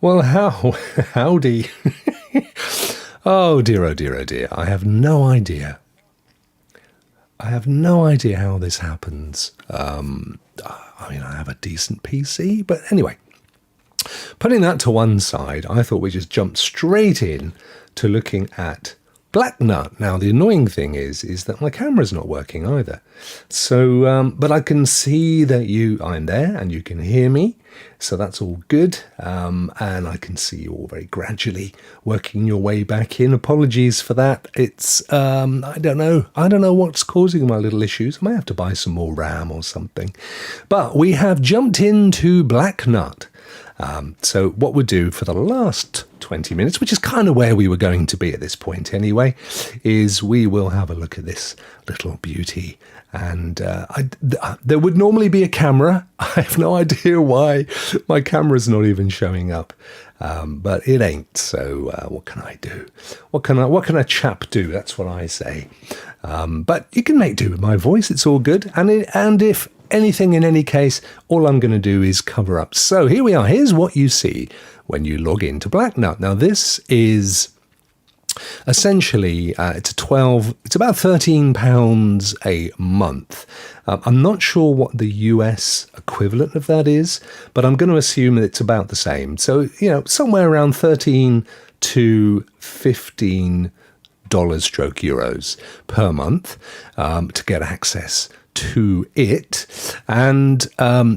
Well, howdy. Oh dear, oh dear, oh dear. I have no idea. I have no idea how this happens. I have a decent PC, but anyway, putting that to one side, I thought we'd just jump straight in to looking at Black Nut. Now, the annoying thing is that my camera's not working either. So, but I can see that I'm there and you can hear me. So that's all good. And I can see you all very gradually working your way back in. Apologies for that. It's, I don't know what's causing my little issues. I might have to buy some more RAM or something. But we have jumped into Black Nut. So what we'll do for the last 20 minutes, which is kind of where we were going to be at this point anyway, is we will have a look at this little beauty. And there would normally be a camera. I have no idea why my camera's not even showing up. But it ain't. So what can I do? What can a chap do? That's what I say. But you can make do with my voice. It's all good. And if anything, in any case, all I'm going to do is cover up. So here we are. Here's what you see when you log into Black Nut. Now this is essentially it's about £13 a month. I'm not sure what the US equivalent of that is, but I'm going to assume that it's about the same. So, somewhere around 13 to 15 dollars stroke euros per month to get access to it. And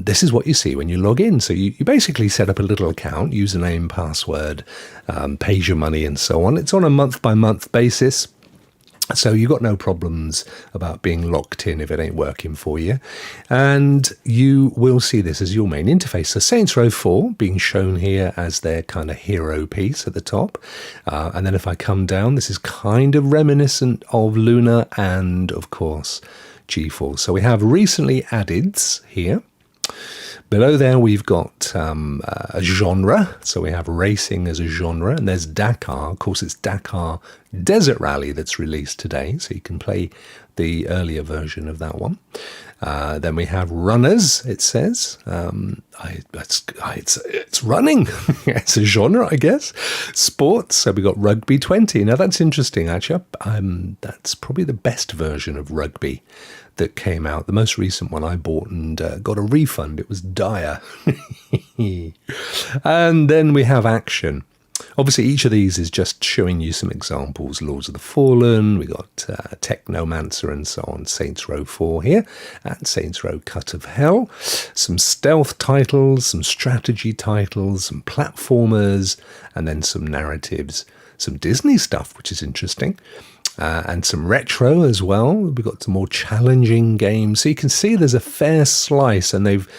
this is what you see when you log in. So you basically set up a little account, username, password, pays your money and so on. It's on a month-by-month basis. So you've got no problems about being locked in if it ain't working for you. And you will see this as your main interface. So Saints Row 4 being shown here as their kind of hero piece at the top. And then if I come down, this is kind of reminiscent of Luna and, of course, GeForce. So we have recently addeds here. Below there we've got a genre. So we have racing as a genre, and there's Dakar. Of course, it's Dakar Desert Rally that's released today, so you can play the earlier version of that one. Then we have runners, it says. It's running. It's a genre, I guess. Sports, so we got Rugby 20. Now that's interesting, actually. That's probably the best version of rugby that came out. The most recent one I bought and got a refund. It was dire. And then we have action. Obviously, each of these is just showing you some examples. Lords of the Fallen, we got Technomancer and so on. Saints Row 4 here, and Saints Row Cut of Hell. Some stealth titles, some strategy titles, some platformers, and then some narratives. Some Disney stuff, which is interesting. And some retro as well. We've got some more challenging games. So you can see there's a fair slice, and they've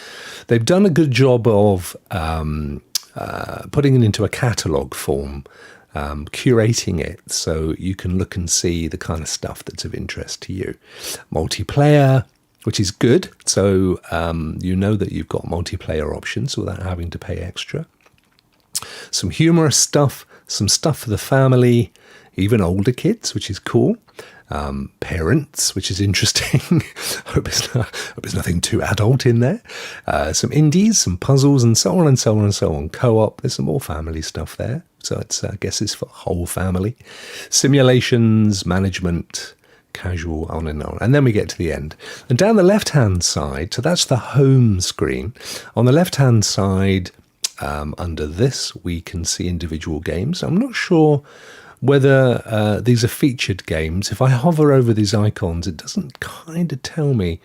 done a good job of putting it into a catalogue form, curating it so you can look and see the kind of stuff that's of interest to you. Multiplayer, which is good. So you know that you've got multiplayer options without having to pay extra. Some humorous stuff, some stuff for the family, even older kids, which is cool. Parents, which is interesting. hope there's nothing too adult in there. Some indies, some puzzles, and so on and so on and so on. Co-op, there's some more family stuff there. So I guess it's for whole family. Simulations, management, casual, on and on. And then we get to the end. And down the left-hand side, so that's the home screen. On the left-hand side, under this, we can see individual games. I'm not sure whether these are featured games. If I hover over these icons, it doesn't kind of tell me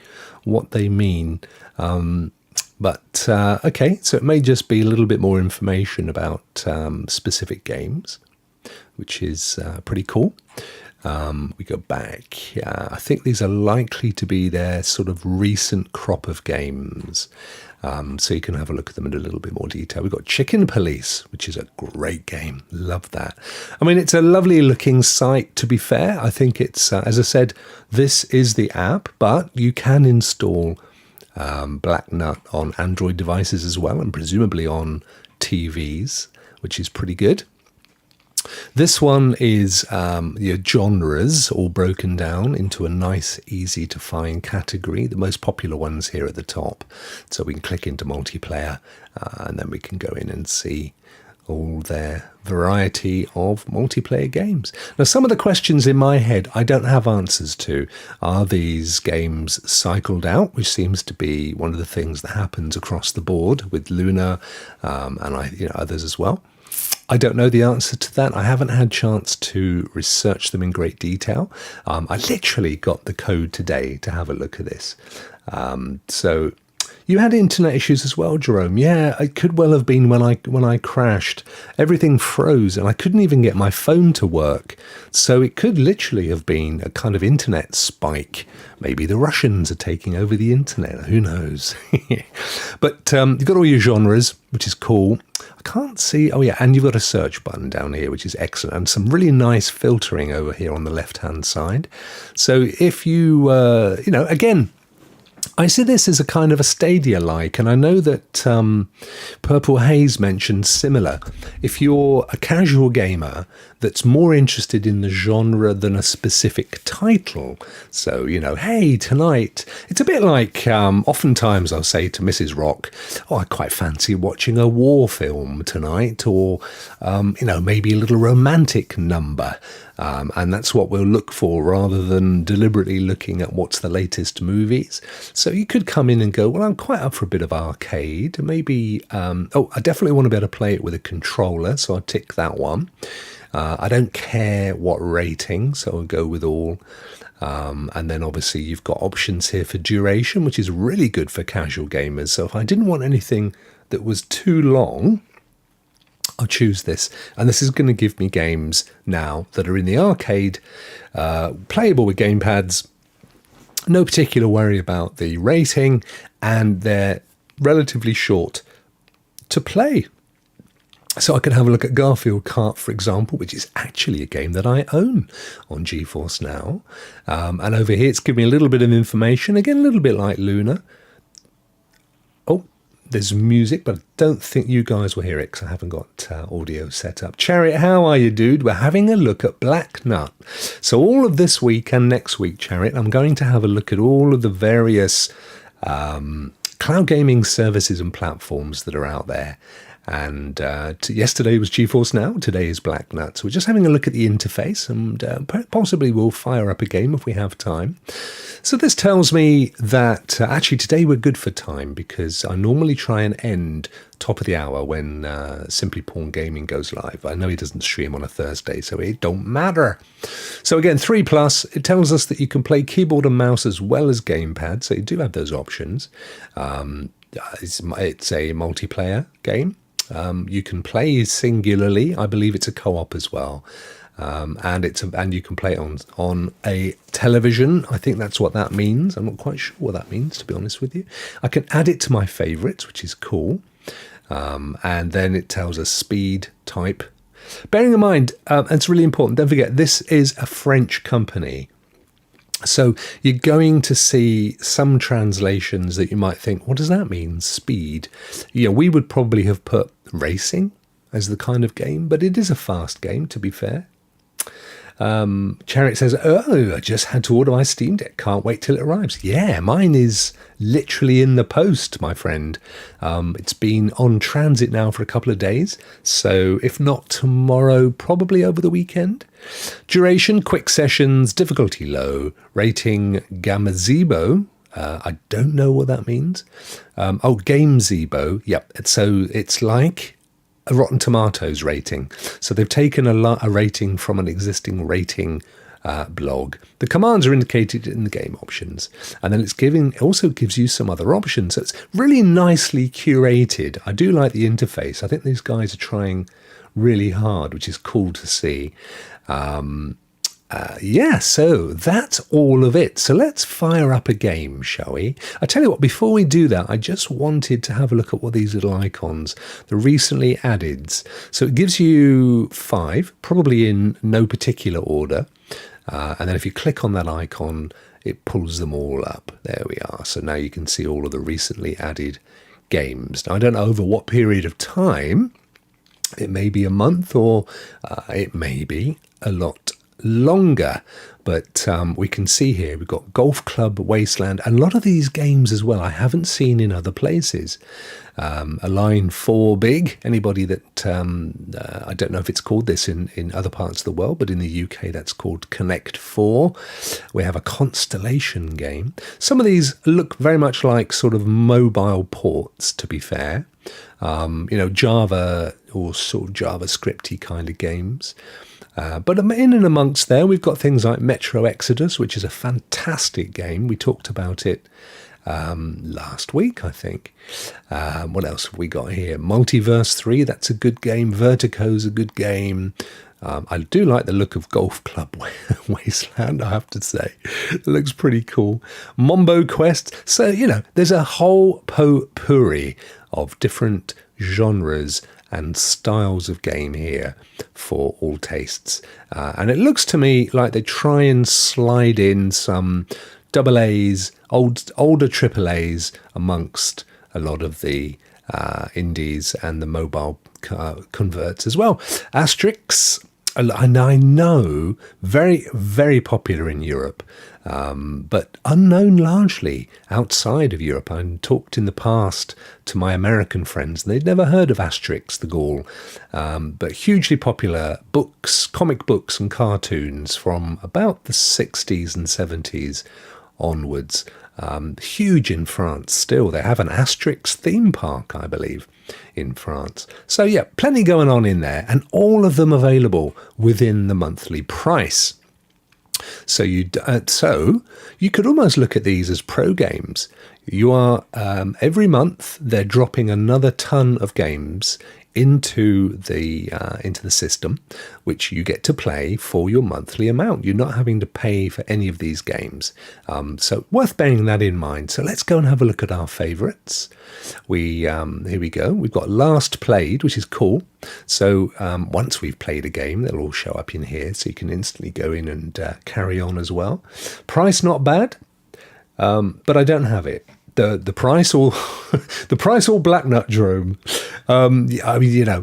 what they mean. But okay, so it may just be a little bit more information about specific games, which is pretty cool. We go back. I think these are likely to be their sort of recent crop of games. So you can have a look at them in a little bit more detail. We've got Chicken Police, which is a great game. Love that. I mean, it's a lovely looking site, to be fair. I think it's, as I said, this is the app, but you can install Black Nut on Android devices as well, and presumably on TVs, which is pretty good. This one is your genres all broken down into a nice, easy to find category. The most popular ones here at the top. So we can click into multiplayer and then we can go in and see all their variety of multiplayer games. Now, some of the questions in my head I don't have answers to. Are these games cycled out, which seems to be one of the things that happens across the board with Luna and others as well? I don't know the answer to that. I haven't had a chance to research them in great detail. I literally got the code today to have a look at this. So you had internet issues as well, Jerome. Yeah, it could well have been when I crashed. Everything froze and I couldn't even get my phone to work. So it could literally have been a kind of internet spike. Maybe the Russians are taking over the internet. Who knows? But you've got all your genres, which is cool. I can't see. Oh, yeah. And you've got a search button down here, which is excellent. And some really nice filtering over here on the left-hand side. So if you, again, I see this as a kind of a Stadia-like, and I know that Purple Haze mentioned similar. If you're a casual gamer that's more interested in the genre than a specific title, so, hey, tonight, it's a bit like, oftentimes I'll say to Mrs. Rokk, oh, I quite fancy watching a war film tonight, or, maybe a little romantic number. And that's what we'll look for rather than deliberately looking at what's the latest movies. So you could come in and go, well, I'm quite up for a bit of arcade. Maybe, I definitely want to be able to play it with a controller, so I'll tick that one. I don't care what rating, so I'll go with all. And then obviously you've got options here for duration, which is really good for casual gamers. So if I didn't want anything that was too long, I'll choose this, and this is going to give me games now that are in the arcade, playable with gamepads, no particular worry about the rating, and they're relatively short to play. So I could have a look at Garfield Kart, for example, which is actually a game that I own on GeForce Now. And over here, it's giving me a little bit of information, again, a little bit like Luna. Oh, there's music, but I don't think you guys will hear it because I haven't got audio set up. Chariot, how are you, dude? We're having a look at Black Nut. So all of this week and next week, Chariot, I'm going to have a look at all of the various cloud gaming services and platforms that are out there. And yesterday was GeForce Now, today is Black Nut. So we're just having a look at the interface, and possibly we'll fire up a game if we have time. So this tells me that actually today we're good for time, because I normally try and end top of the hour when Simply Porn Gaming goes live. I know he doesn't stream on a Thursday, so it don't matter. So again, 3+, it tells us that you can play keyboard and mouse as well as gamepad, so you do have those options. It's a multiplayer game. You can play singularly. I believe it's a co-op as well, and you can play it on a television. I think that's what that means. I'm not quite sure what that means, to be honest with you. I can add it to my favourites, which is cool, and then it tells us speed, type. Bearing in mind, and it's really important. Don't forget, this is a French company. So you're going to see some translations that you might think, what does that mean, speed? We would probably have put racing as the kind of game, but it is a fast game, to be fair. Chariot says, oh, I just had to order my Steam Deck. Can't wait till it arrives. Yeah, mine is literally in the post, my friend. It's been on transit now for a couple of days. So if not tomorrow, probably over the weekend. Duration, quick sessions, difficulty low, rating Gamazebo. I don't know what that means. GameZebo. Yep. So it's like a Rotten Tomatoes rating. So they've taken a rating from an existing rating blog. The commands are indicated in the game options, and then it also gives you some other options. So it's really nicely curated. I do like the interface. I think these guys are trying really hard, which is cool to see. So that's all of it. So let's fire up a game, shall we? I tell you what, before we do that, I just wanted to have a look at what these little icons, the recently added. So it gives you 5, probably in no particular order. And then if you click on that icon, it pulls them all up. There we are. So now you can see all of the recently added games. Now, I don't know over what period of time. It may be a month, or it may be a lot longer, but we can see here we've got Golf Club Wasteland, and a lot of these games as well I haven't seen in other places. Align 4 Big, anybody that, I don't know if it's called this in other parts of the world, but in the UK that's called Connect 4. We have a Constellation game. Some of these look very much like sort of mobile ports, to be fair. Java or sort of JavaScripty kind of games. But in and amongst there, we've got things like Metro Exodus, which is a fantastic game. We talked about it last week, I think. What else have we got here? Multiverse 3, that's a good game. Vertigo's a good game. I do like the look of Golf Club Wasteland, I have to say. It looks pretty cool. Mombo Quest. So, there's a whole potpourri of different genres and styles of game here for all tastes. And it looks to me like they try and slide in some double A's, older triple A's amongst a lot of the indies and the mobile converts as well. Asterix, and I know, very, very popular in Europe, but unknown largely outside of Europe. I talked in the past to my American friends, and they'd never heard of Asterix the Gaul, but hugely popular books, comic books and cartoons from about the 60s and 70s onwards. Huge in France still. They have an Asterix theme park, I believe, in France. So yeah, plenty going on in there, and all of them available within the monthly price. So you could almost look at these as pro games. You are every month they're dropping another ton of games into the system, which you get to play for your monthly amount. You're not having to pay for any of these games, so worth bearing that in mind. So let's go and have a look at our favourites. Here we go. We've got Last Played, which is cool. So once we've played a game, they'll all show up in here, so you can instantly go in and carry on as well. Price not bad, but I don't have it. The price all the price all black nut Jerome. I mean,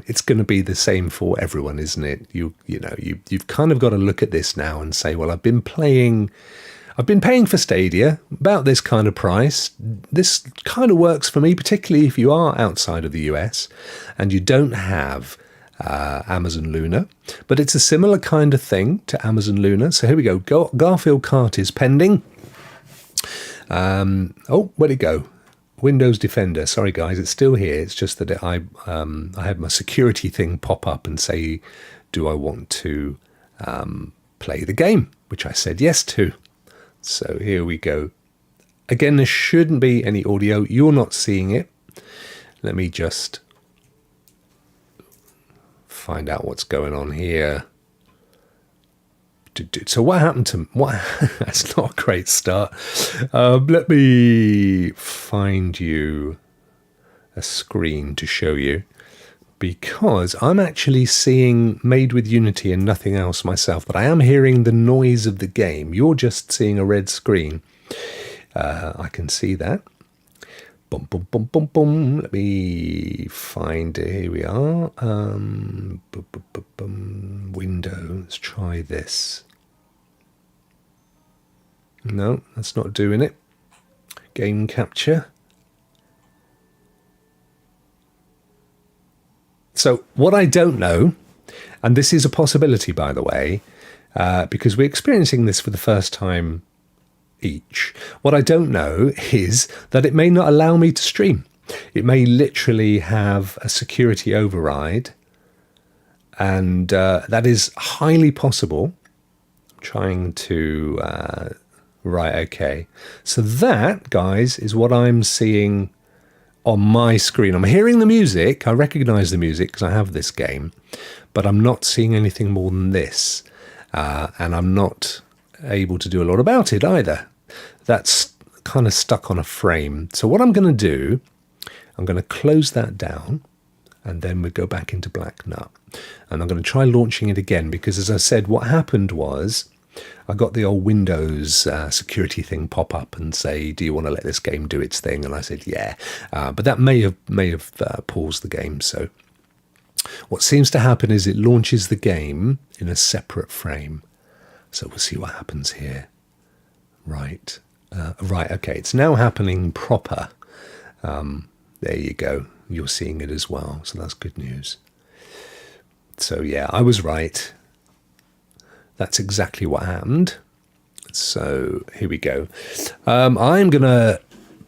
it's going to be the same for everyone, isn't it? You've kind of got to look at this now and say, well, I've been paying for Stadia about this kind of price. This kind of works for me, particularly if you are outside of the US and you don't have Amazon Luna, but it's a similar kind of thing to Amazon Luna. So here we go. Garfield Kart is pending. Where'd it go? Windows Defender. Sorry guys, it's still here. It's just that I had my security thing pop up and say, do I want to play the game? Which I said yes to. So here we go. Again, there shouldn't be any audio. You're not seeing it. Let me just find out what's going on here. So what happened to what? That's not a great start. Let me find you a screen to show you, because I'm actually seeing Made with Unity and nothing else myself, but I am hearing the noise of the game. You're just seeing a red screen. I can see that. Boom, boom, boom, boom, boom. Let me find it. Here we are. Window. Let's try this. No, that's not doing it. Game capture. So what I don't know, and this is a possibility, by the way, because we're experiencing this for the first time each. What I don't know is that it may not allow me to stream. It may literally have a security override, and that is highly possible. I'm trying to... Right, okay. So that, guys, is what I'm seeing on my screen. I'm hearing the music. I recognise the music because I have this game, but I'm not seeing anything more than this. And I'm not able to do a lot about it either. That's kind of stuck on a frame. So what I'm going to do, I'm going to close that down, and then we go back into Black Nut. And I'm going to try launching it again, because as I said, what happened was I got the old Windows security thing pop up and say, do you want to let this game do its thing? And I said, yeah. But that may have paused the game. So what seems to happen is it launches the game in a separate frame. So we'll see what happens here. Right. Right, okay, it's now happening proper. There you go. You're seeing it as well, so that's good news. So yeah, I was right. That's exactly what happened. So here we go. I'm going to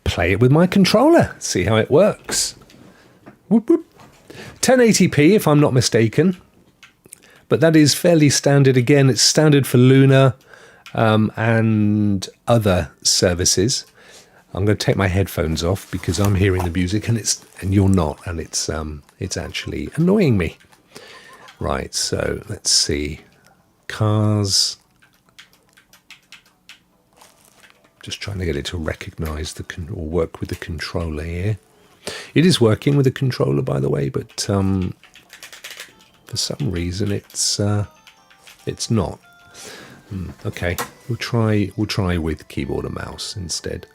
play it with my controller, see how it works. Whoop, whoop. 1080p, if I'm not mistaken. But that is fairly standard. Again, it's standard for Luna and other services. I'm going to take my headphones off because I'm hearing the music and you're not, and it's actually annoying me. Right, so let's see. Cars. Just trying to get it to recognise or work with the controller here. It is working with the controller, by the way, but for some reason it's not. Okay, we'll try with keyboard and mouse instead.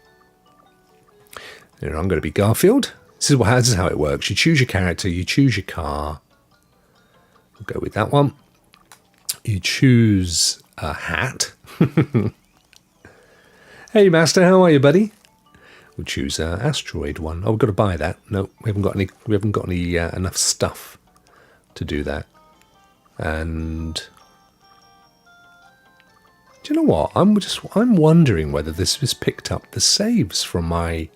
Here, I'm going to be Garfield. This is how it works. You choose your character, you choose your car. We'll go with that one. You choose a hat. Hey, Master, how are you, buddy? We'll choose an asteroid one. Oh, we've got to buy that. No, we haven't got any. We haven't got any enough stuff to do that. And do you know what? I'm wondering whether this has picked up the saves from my.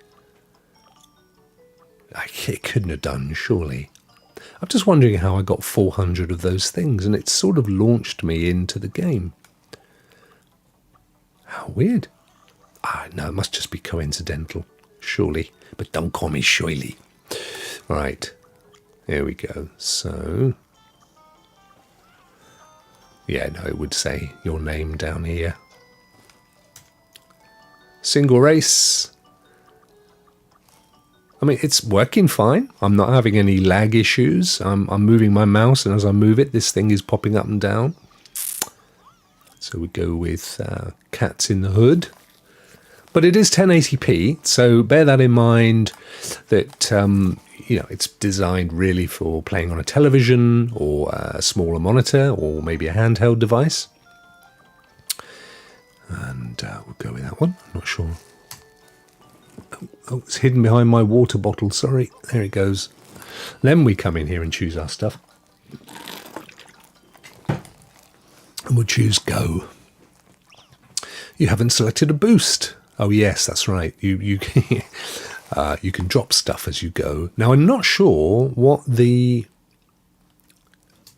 It couldn't have done, surely. I'm just wondering how I got 400 of those things, and it sort of launched me into the game. How weird. No, it must just be coincidental, surely. But don't call me surely. Right, here we go. So, yeah, no, it would say your name down here. Single race. I mean, it's working fine. I'm not having any lag issues. I'm moving my mouse, and as I move it, this thing is popping up and down. So we go with Cats in the Hood. But it is 1080p, so bear that in mind that, it's designed really for playing on a television or a smaller monitor or maybe a handheld device. And we'll go with that one. I'm not sure. Oh, it's hidden behind my water bottle. Sorry. There it goes. Then we come in here and choose our stuff. And we'll choose Go. You haven't selected a boost. Oh, yes, that's right. You can drop stuff as you go. Now, I'm not sure what the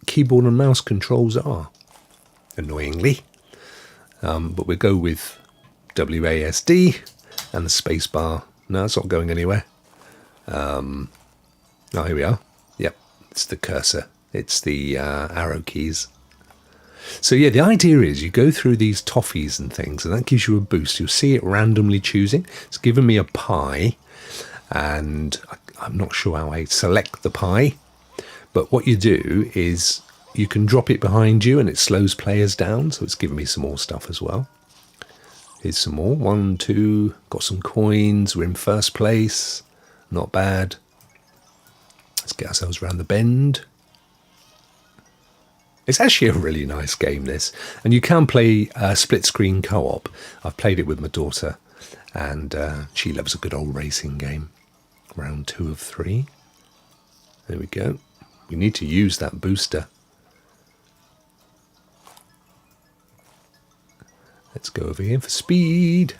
keyboard and mouse controls are, annoyingly. But we'll go with WASD and the spacebar. No, it's not going anywhere. Oh, here we are. Yep, it's the cursor. It's the arrow keys. So yeah, the idea is you go through these toffees and things, and that gives you a boost. You'll see it randomly choosing. It's given me a pie, and I'm not sure how I select the pie. But what you do is you can drop it behind you, and it slows players down. So it's given me some more stuff as well. Here's some more. 1, 2, got some coins. We're in first place. Not bad. Let's get ourselves around the bend. It's actually a really nice game, this. And you can play split-screen co-op. I've played it with my daughter, and she loves a good old racing game. Round 2 of 3. There we go. We need to use that booster. Let's go over here for speed.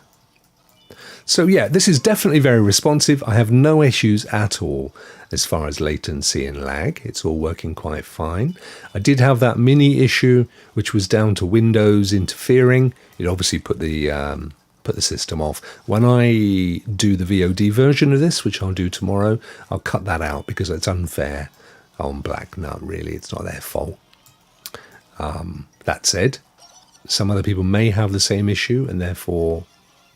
So yeah, this is definitely very responsive. I have no issues at all as far as latency and lag. It's all working quite fine. I did have that mini issue, which was down to Windows interfering. It obviously put the system off. When I do the VOD version of this, which I'll do tomorrow, I'll cut that out because it's unfair on Black. No, really, it's not their fault. That said, some other people may have the same issue, and therefore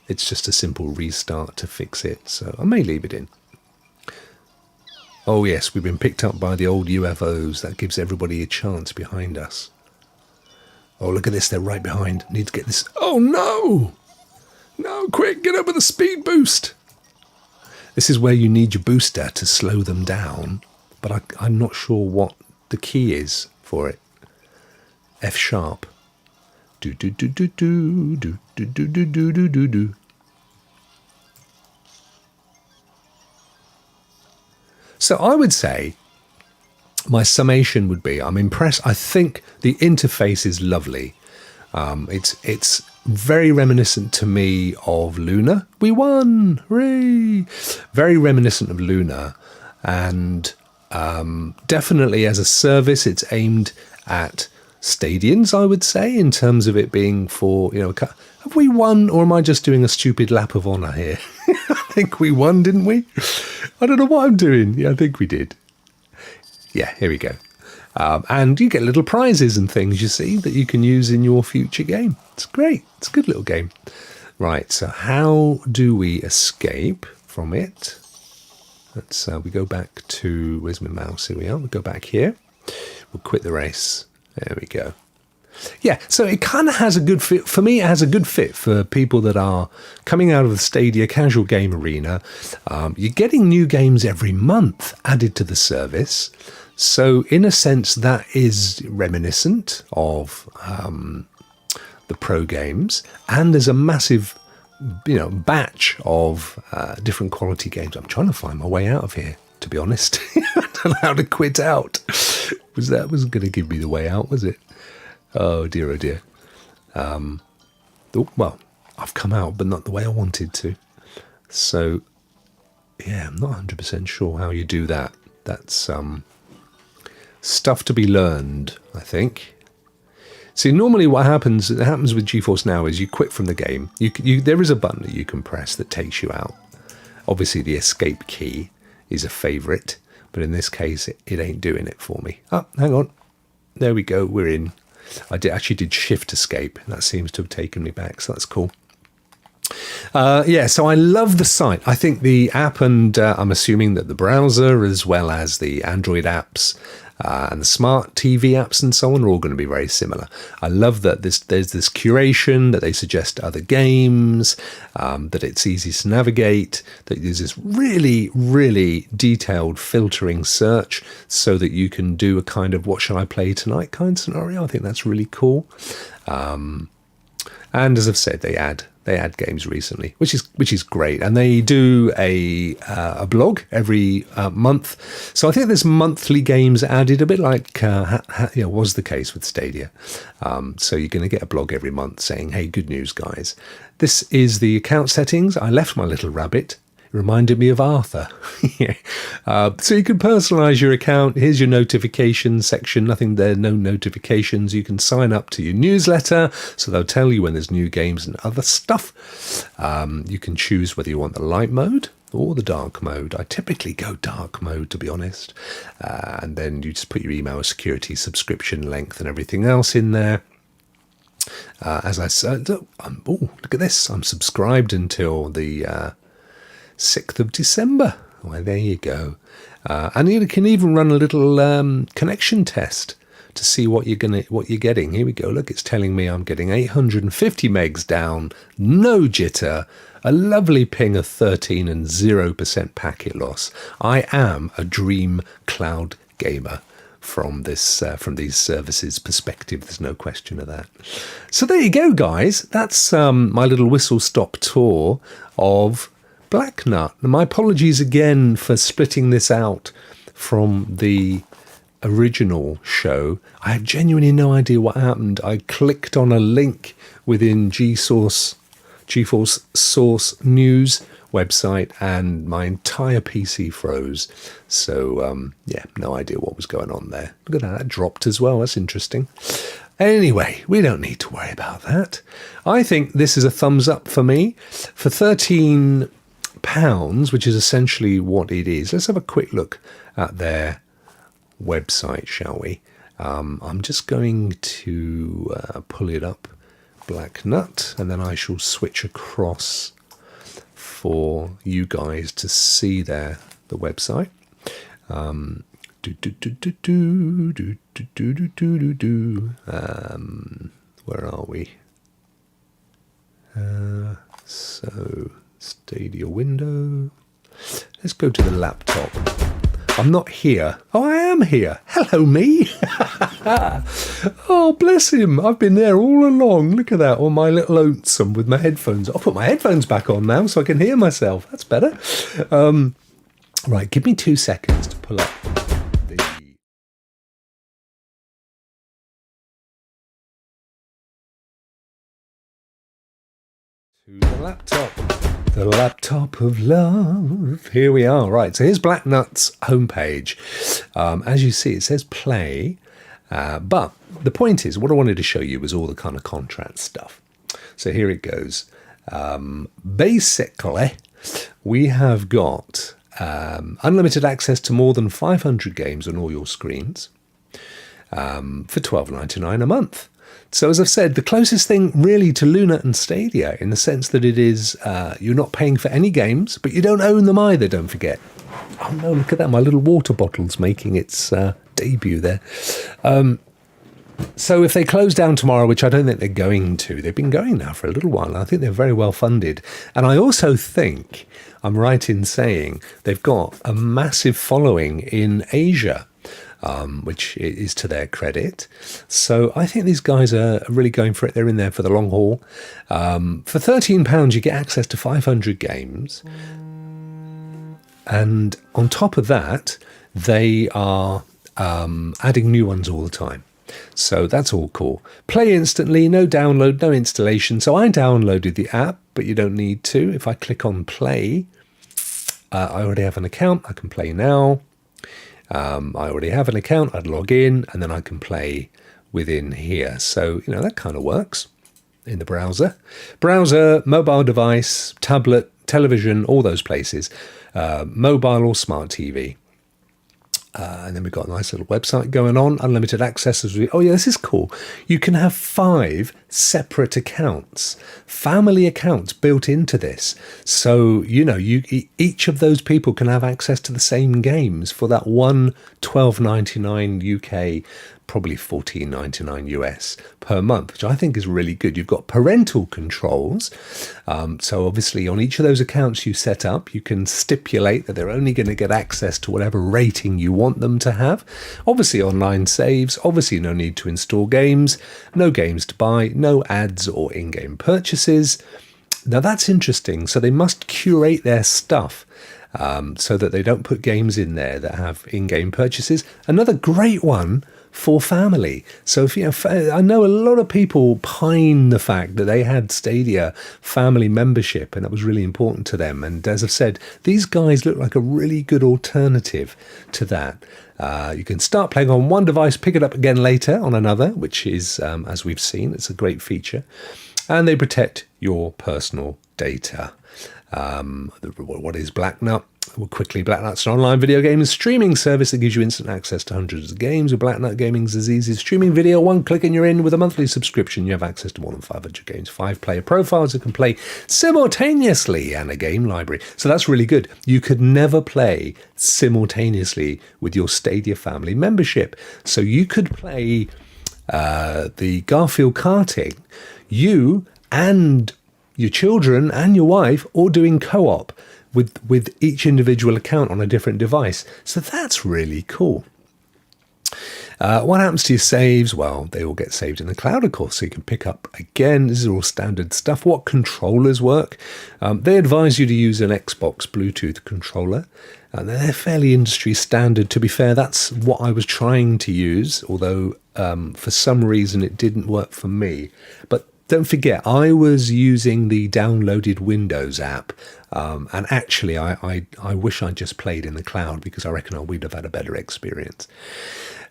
it's just a simple restart to fix it. So I may leave it in. Oh yes, we've been picked up by the old UFOs. That gives everybody a chance behind us. Oh, look at this. They're right behind. Need to get this. Oh, no! No, quick, get over the speed boost. This is where you need your booster to slow them down. But I'm not sure what the key is for it. F sharp. Do do do do do do do do do do do do do. So I would say my summation would be I'm impressed. I think the interface is lovely. It's very reminiscent to me of Luna. We won! Hooray! Very reminiscent of Luna. And definitely as a service, it's aimed at Stadians, I would say, in terms of it being for, have we won, or am I just doing a stupid lap of honour here? I think we won, didn't we? I don't know what I'm doing. Yeah, I think we did. Yeah, here we go. And you get little prizes and things, you see, that you can use in your future game. It's great. It's a good little game. Right, so how do we escape from it? Let's we go back to, where's my mouse? Here we are. We'll go back here. We'll quit the race. There we go. Yeah, so it kind of has a good fit. For me, it has a good fit for people that are coming out of the Stadia casual game arena. You're getting new games every month added to the service. So in a sense, that is reminiscent of the pro games. And there's a massive, batch of different quality games. I'm trying to find my way out of here, to be honest. I don't know how to quit out. That wasn't going to give me the way out, was it? Oh dear, oh dear. Well, I've come out, but not the way I wanted to. So, yeah, I'm not 100% sure how you do that. That's stuff to be learned, I think. See, normally what happens with GeForce Now is you quit from the game. There is a button that you can press that takes you out. Obviously, the escape key is a favourite, but in this case, it ain't doing it for me. Oh, hang on. There we go. We're in. I actually did shift escape, and that seems to have taken me back, so that's cool. So I love the site. I think the app, and I'm assuming that the browser, as well as the Android apps and the smart TV apps and so on, are all going to be very similar. I love that there's this curation, that they suggest other games, that it's easy to navigate, that there's this really, really detailed filtering search so that you can do a kind of what shall I play tonight kind of scenario. I think that's really cool. And as I've said, they add games recently, which is great, and they do a blog every month. So I think there's monthly games added, a bit like was the case with Stadia. So you're going to get a blog every month saying, "Hey, good news, guys. This is the account settings. I left my little rabbit. Reminded me of Arthur." So you can personalize your account. Here's your notifications section. Nothing there, no notifications. You can sign up to your newsletter, so they'll tell you when there's new games and other stuff. You can choose whether you want the light mode or the dark mode. I typically go dark mode, to be honest. And then you just put your email security, subscription length, and everything else in there. As I said, look at this. I'm subscribed until the 6th of December. Well, there you go. And you can even run a little connection test to see what you're getting. Here we go. Look, it's telling me I'm getting 850 megs down, no jitter, a lovely ping of 13 and 0% packet loss. I am a dream cloud gamer from these services perspective. There's no question of that. So there you go, guys. That's my little whistle-stop tour of Black Nut. My apologies again for splitting this out from the original show. I have genuinely no idea what happened. I clicked on a link within GeForce Source News website and my entire PC froze. So, no idea what was going on there. Look at that dropped as well. That's interesting. Anyway, we don't need to worry about that. I think this is a thumbs up for me. For £13, which is essentially what it is. Let's have a quick look at their website, shall we? I'm just going to pull it up, Black Nut, and then I shall switch across for you guys to see the website. Where are we? So Stadia window. Let's go to the laptop. I'm not here. Oh, I am here. Hello, me. Oh, bless him. I've been there all along. Look at that, on my little lonesome with my headphones. I'll put my headphones back on now so I can hear myself. That's better. Right, give me 2 seconds to pull up the... to the laptop. The laptop of love. Here we are. Right, so here's Blacknut's homepage. As you see, it says play. But the point is, what I wanted to show you was all the kind of contract stuff. So here it goes. Basically, we have got unlimited access to more than 500 games on all your screens for $12.99 a month. So as I've said, the closest thing really to Luna and Stadia, in the sense that it is you're not paying for any games, but you don't own them either, don't forget. Oh no, look at that, my little water bottle's making its debut there. So if they close down tomorrow, which I don't think they're going to, they've been going now for a little while, and I think they're very well funded. And I also think, I'm right in saying, they've got a massive following in Asia, which is to their credit. So I think these guys are really going for it. They're in there for the long haul. For £13, you get access to 500 games. And on top of that, they are adding new ones all the time. So that's all cool. Play instantly, no download, no installation. So I downloaded the app, but you don't need to. If I click on play, I already have an account. I can play now. I already have an account. I'd log in, and then I can play within here. So, you know, that kind of works in the browser. Browser, mobile device, tablet, television, all those places. Mobile or smart TV. And then we've got a nice little website going on, unlimited access. Oh yeah, this is cool. You can have 5 separate accounts, family accounts built into this. So, you know, each of those people can have access to the same games for that one $12.99 UK, probably $14.99 US per month, which I think is really good. You've got parental controls. So obviously on each of those accounts you set up, you can stipulate that they're only going to get access to whatever rating you want them to have. Obviously online saves, obviously no need to install games, no games to buy, no ads or in-game purchases. Now that's interesting. So they must curate their stuff so that they don't put games in there that have in-game purchases. Another great one for family. So if you know, I know a lot of people pine the fact that they had Stadia family membership, and that was really important to them. And as I've said, these guys look like a really good alternative to that. You can start playing on one device, pick it up again later on another, which is, as we've seen, it's a great feature. And they protect your personal data. What is Blacknut? Well, quickly, Blacknut's an online video game streaming service that gives you instant access to hundreds of games. With Blacknut, gaming's as easy as streaming video. One click and you're in. With a monthly subscription, you have access to more than 500 games, 5-player profiles that can play simultaneously, and a game library. So that's really good. You could never play simultaneously with your Stadia family membership. So you could play the Garfield karting, you and your children and your wife, all doing co-op with each individual account on a different device. So that's really cool. What happens to your saves? Well, they all get saved in the cloud, of course, so you can pick up again. This is all standard stuff. What controllers work? They advise you to use an Xbox Bluetooth controller. And they're fairly industry standard. To be fair, that's what I was trying to use, although for some reason it didn't work for me. But don't forget, I was using the downloaded Windows app, and actually I wish I'd just played in the cloud, because I reckon we'd have had a better experience.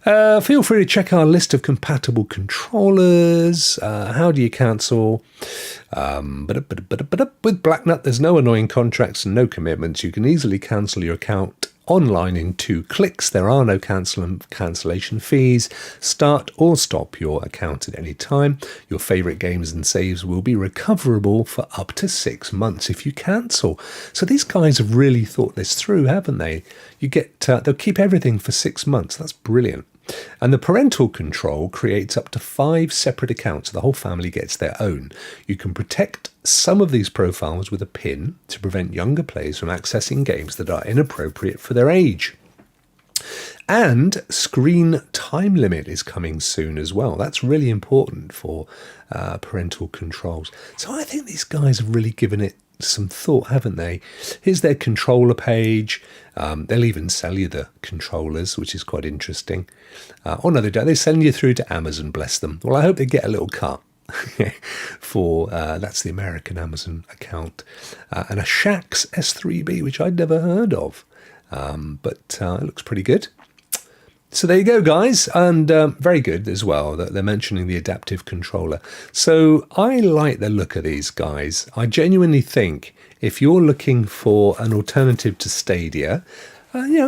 Feel free to check our list of compatible controllers. How do you cancel? With Blacknut, there's no annoying contracts and no commitments. You can easily cancel your account online in 2 clicks. There are no cancellation fees. Start or stop your account at any time. Your favourite games and saves will be recoverable for up to 6 months if you cancel. So these guys have really thought this through, haven't they? You get they'll keep everything for 6 months. That's brilliant. And the parental control creates up to 5 separate accounts. The whole family gets their own. You can protect some of these profiles with a PIN to prevent younger players from accessing games that are inappropriate for their age. And screen time limit is coming soon as well. That's really important for parental controls. So I think these guys have really given it some thought, haven't they? Here's their controller page. They'll even sell you the controllers, which is quite interesting. Oh no, they don't. They send you through to Amazon, bless them. Well, I hope they get a little cut. For that's the American Amazon account, and a Shax S3B, which I'd never heard of, but it looks pretty good. So there you go, guys, and very good as well that they're mentioning the adaptive controller. So I like the look of these guys. I genuinely think if you're looking for an alternative to Stadia,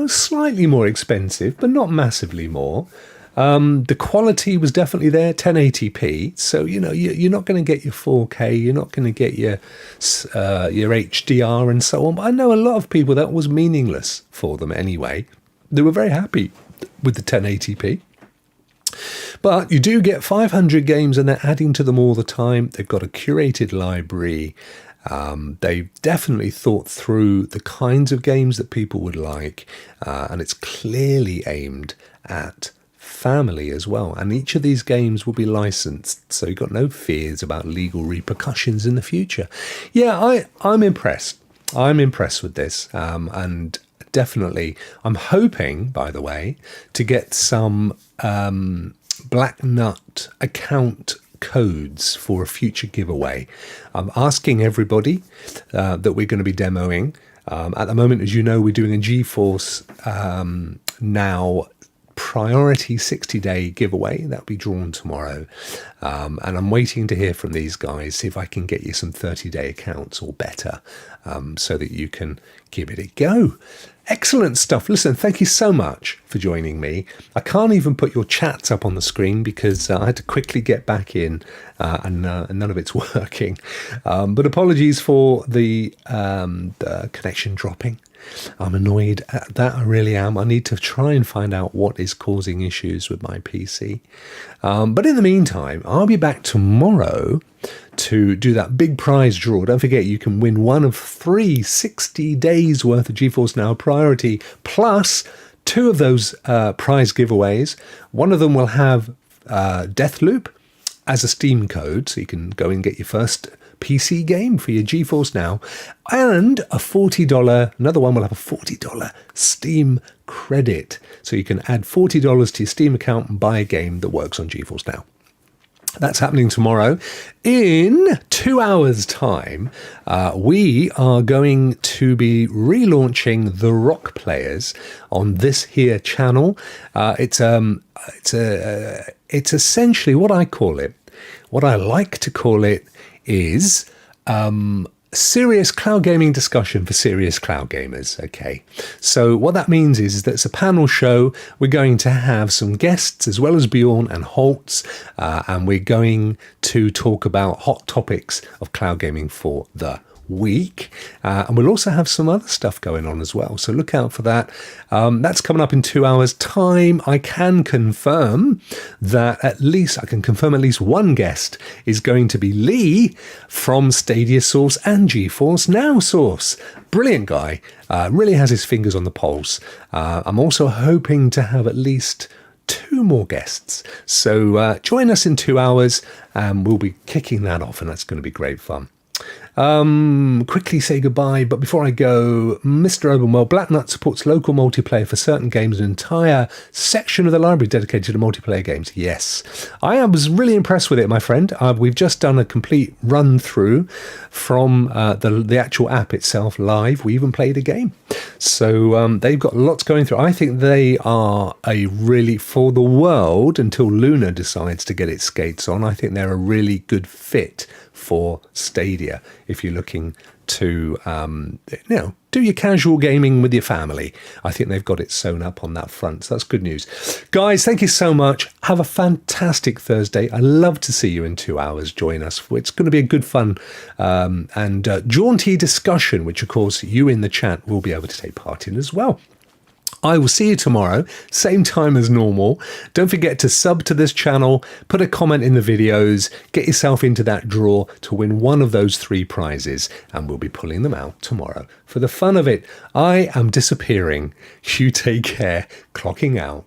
slightly more expensive, but not massively more. The quality was definitely there, 1080p. So, you're not going to get your 4K, you're not going to get your HDR and so on. But I know a lot of people that was meaningless for them anyway. They were very happy with the 1080p. But you do get 500 games and they're adding to them all the time. They've got a curated library. They've definitely thought through the kinds of games that people would like. And it's clearly aimed at family as well, and each of these games will be licensed, so you've got no fears about legal repercussions in the future. I'm impressed with this, and definitely I'm hoping, by the way, to get some Black Nut account codes for a future giveaway. I'm asking everybody that we're going to be demoing. At the moment, as you know, we're doing a GeForce Now priority 60-day giveaway that'll be drawn tomorrow, and I'm waiting to hear from these guys, see if I can get you some 30-day accounts or better, so that you can give it a go. Excellent stuff. Listen, thank you so much for joining me. I can't even put your chats up on the screen because I had to quickly get back in, and none of it's working, but apologies for the connection dropping. I'm annoyed at that, I really am. I need to try and find out what is causing issues with my PC. But in the meantime, I'll be back tomorrow to do that big prize draw. Don't forget, you can win one of 3 60 days worth of GeForce Now Priority, plus 2 of those prize giveaways. One of them will have Deathloop as a Steam code, so you can go and get your first PC game for your GeForce Now, and a $40, another one will have a $40 Steam credit, so you can add $40 to your Steam account and buy a game that works on GeForce Now. That's happening tomorrow. In 2 hours' time, we are going to be relaunching the Rokk Players on this here channel. It's essentially what I call it. What I like to call it is serious cloud gaming discussion for serious cloud gamers. Okay, so what that means is that it's a panel show. We're going to have some guests as well as Bjorn and Holtz, and we're going to talk about hot topics of cloud gaming for the week, and we'll also have some other stuff going on as well, so look out for that. That's coming up in 2 hours time. I can confirm at least one guest is going to be Lee from Stadia Source and GeForce Now Source. Brilliant guy, really has his fingers on the pulse. I'm also hoping to have at least 2 more guests, so join us in 2 hours and we'll be kicking that off, and that's going to be great fun. Quickly say goodbye, but before I go, Mr. Obenwell, Black Nut supports local multiplayer for certain games, an entire section of the library dedicated to multiplayer games. Yes, I was really impressed with it, my friend. We've just done a complete run through from the actual app itself live. We even played a game, so they've got lots going through. I think they are for the world until Luna decides to get its skates on. I think they're a really good fit for Stadia if you're looking to do your casual gaming with your family. I think they've got it sewn up on that front, so that's good news. Guys, thank you so much. Have a fantastic Thursday. I love to see you in 2 hours. Join us. It's going to be a good fun and jaunty discussion, which of course you in the chat will be able to take part in as well. I will see you tomorrow, same time as normal. Don't forget to sub to this channel, put a comment in the videos, get yourself into that draw to win one of those 3 prizes, and we'll be pulling them out tomorrow. For the fun of it, I am disappearing. You take care. Clocking out.